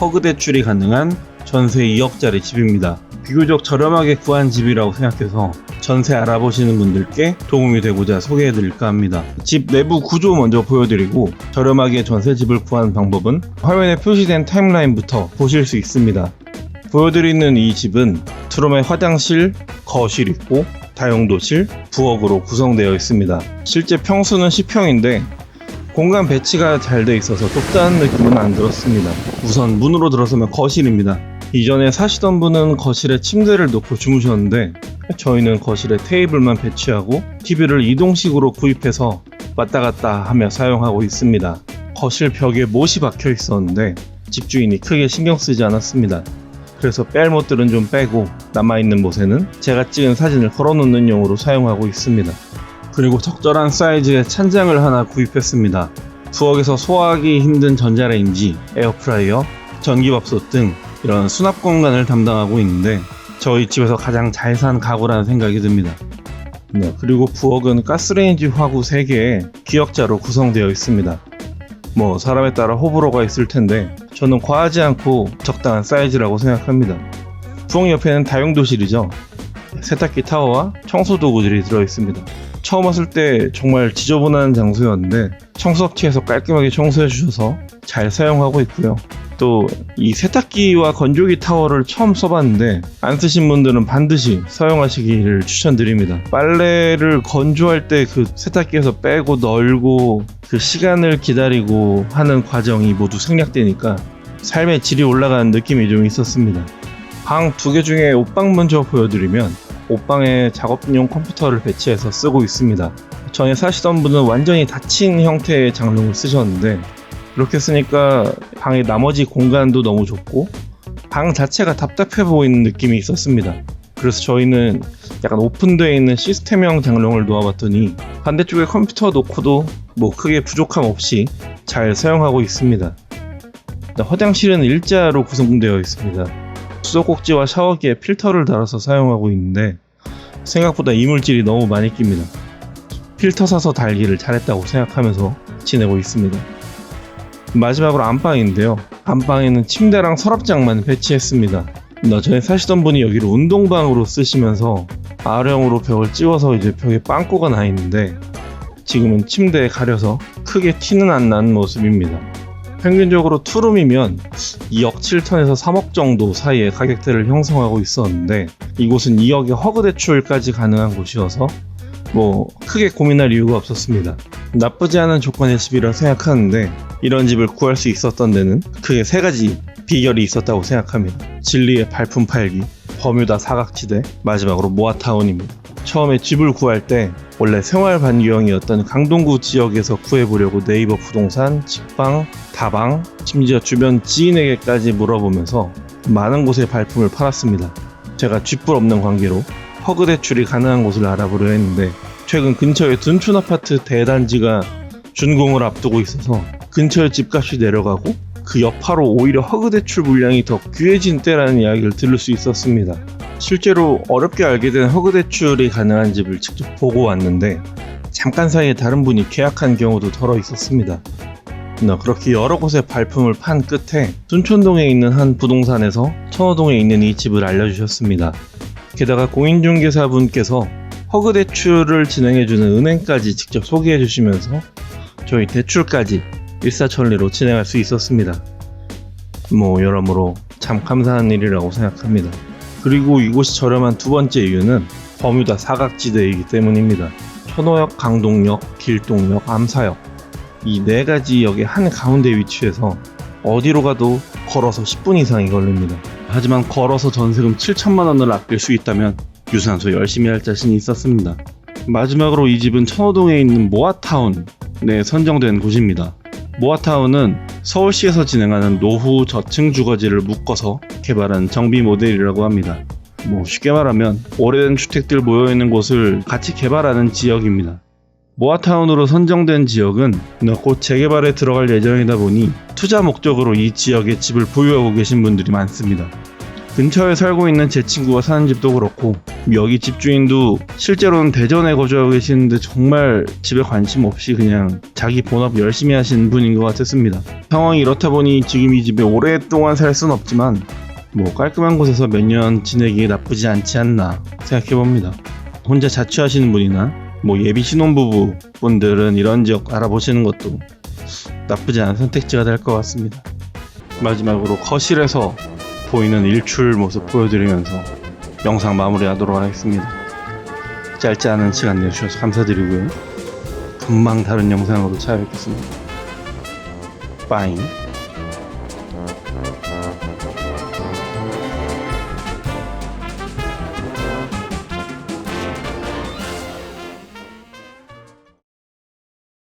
허그 대출이 가능한 전세 2억짜리 집입니다. 비교적 저렴하게 구한 집이라고 생각해서 전세 알아보시는 분들께 도움이 되고자 소개해드릴까 합니다. 집 내부 구조 먼저 보여드리고 저렴하게 전세집을 구하는 방법은 화면에 표시된 타임라인부터 보실 수 있습니다. 보여드리는 이 집은 투룸에 화장실, 거실 있고 다용도실, 부엌으로 구성되어 있습니다. 실제 평수는 10평인데 공간 배치가 잘 되어 있어서 좁다는 느낌은 안 들었습니다. 우선 문으로 들어서면 거실입니다. 이전에 사시던 분은 거실에 침대를 놓고 주무셨는데 저희는 거실에 테이블만 배치하고 TV를 이동식으로 구입해서 왔다 갔다 하며 사용하고 있습니다. 거실 벽에 못이 박혀 있었는데 집주인이 크게 신경 쓰지 않았습니다. 그래서 뺄 못들은 좀 빼고 남아있는 못에는 제가 찍은 사진을 걸어놓는 용으로 사용하고 있습니다. 그리고 적절한 사이즈의 찬장을 하나 구입했습니다. 부엌에서 소화하기 힘든 전자레인지, 에어프라이어, 전기밥솥 등 이런 수납 공간을 담당하고 있는데 저희 집에서 가장 잘 산 가구라는 생각이 듭니다. 그리고 부엌은 가스레인지 화구 3개에 기역자로 구성되어 있습니다. 사람에 따라 호불호가 있을 텐데 저는 과하지 않고 적당한 사이즈라고 생각합니다. 부엌 옆에는 다용도실이죠. 세탁기 타워와 청소 도구들이 들어있습니다. 처음 왔을 때 정말 지저분한 장소였는데 청소업체에서 깔끔하게 청소해 주셔서 잘 사용하고 있고요. 또 이 세탁기와 건조기 타워를 처음 써봤는데 안 쓰신 분들은 반드시 사용하시기를 추천드립니다. 빨래를 건조할 때 그 세탁기에서 빼고 널고 그 시간을 기다리고 하는 과정이 모두 생략되니까 삶의 질이 올라가는 느낌이 좀 있었습니다. 방 2개 중에 옷방 먼저 보여드리면 옷방에 작업용 컴퓨터를 배치해서 쓰고 있습니다. 전에 사시던 분은 완전히 닫힌 형태의 장롱을 쓰셨는데 이렇게 쓰니까 방의 나머지 공간도 너무 좁고 방 자체가 답답해 보이는 느낌이 있었습니다. 그래서 저희는 약간 오픈되어 있는 시스템형 장롱을 놓아봤더니 반대쪽에 컴퓨터 놓고도 크게 부족함 없이 잘 사용하고 있습니다. 화장실은 일자로 구성되어 있습니다. 수도꼭지와 샤워기에 필터를 달아서 사용하고 있는데 생각보다 이물질이 너무 많이 낍니다. 필터 사서 달기를 잘했다고 생각하면서 지내고 있습니다. 마지막으로 안방인데요. 안방에는 침대랑 서랍장만 배치했습니다. 전에 사시던 분이 여기를 운동방으로 쓰시면서 R형으로 벽을 찍어서 이제 벽에 빵꾸가 나 있는데 지금은 침대에 가려서 크게 티는 안 나는 모습입니다. 평균적으로 투룸이면 2억 7천에서 3억 정도 사이의 가격대를 형성하고 있었는데 이곳은 2억의 허그 대출까지 가능한 곳이어서 크게 고민할 이유가 없었습니다. 나쁘지 않은 조건의 집이라 생각하는데 이런 집을 구할 수 있었던 데는 크게 3가지 비결이 있었다고 생각합니다. 진리의 발품 팔기, 버뮤다 사각지대, 마지막으로 모아타운입니다. 처음에 집을 구할 때 원래 생활 반경이었던 강동구 지역에서 구해보려고 네이버 부동산, 직방, 다방, 심지어 주변 지인에게까지 물어보면서 많은 곳에 발품을 팔았습니다. 제가 쥐뿔 없는 관계로 허그 대출이 가능한 곳을 알아보려 했는데 최근 근처에 둔촌 아파트 대단지가 준공을 앞두고 있어서 근처에 집값이 내려가고 그 여파로 오히려 허그 대출 물량이 더 귀해진 때라는 이야기를 들을 수 있었습니다. 실제로 어렵게 알게 된 허그 대출이 가능한 집을 직접 보고 왔는데 잠깐 사이에 다른 분이 계약한 경우도 덜어 있었습니다. 그렇게 여러 곳에 발품을 판 끝에 둔촌동에 있는 한 부동산에서 천호동에 있는 이 집을 알려주셨습니다. 게다가 공인중개사분께서 허그 대출을 진행해주는 은행까지 직접 소개해 주시면서 저희 대출까지 일사천리로 진행할 수 있었습니다. 여러모로 참 감사한 일이라고 생각합니다. 그리고 이곳이 저렴한 두 번째 이유는 버뮤다 사각지대이기 때문입니다. 천호역, 강동역, 길동역, 암사역 이 4가지 역의 한가운데 위치해서 어디로 가도 걸어서 10분 이상이 걸립니다. 하지만 걸어서 전세금 7천만 원을 아낄 수 있다면 유산소 열심히 할 자신이 있었습니다. 마지막으로 이 집은 천호동에 있는 모아타운에 선정된 곳입니다. 모아타운은 서울시에서 진행하는 노후 저층 주거지를 묶어서 개발한 정비 모델이라고 합니다. 쉽게 말하면 오래된 주택들 모여있는 곳을 같이 개발하는 지역입니다. 모아타운으로 선정된 지역은 곧 재개발에 들어갈 예정이다 보니 투자 목적으로 이 지역에 집을 보유하고 계신 분들이 많습니다. 근처에 살고 있는 제 친구가 사는 집도 그렇고 여기 집주인도 실제로는 대전에 거주하고 계시는데 정말 집에 관심 없이 그냥 자기 본업 열심히 하시는 분인 것 같았습니다. 상황이 이렇다 보니 지금 이 집에 오랫동안 살 순 없지만 뭐 깔끔한 곳에서 몇 년 지내기 나쁘지 않지 않나 생각해봅니다. 혼자 자취하시는 분이나 뭐 예비 신혼부부 분들은 이런 지역 알아보시는 것도 나쁘지 않은 선택지가 될 것 같습니다. 마지막으로 거실에서 보이는 일출 모습 보여드리면서 영상 마무리하도록 하겠습니다. 짧지 않은 시간 내주셔서 감사드리고요. 금방 다른 영상으로 찾아뵙겠습니다. 빠잉.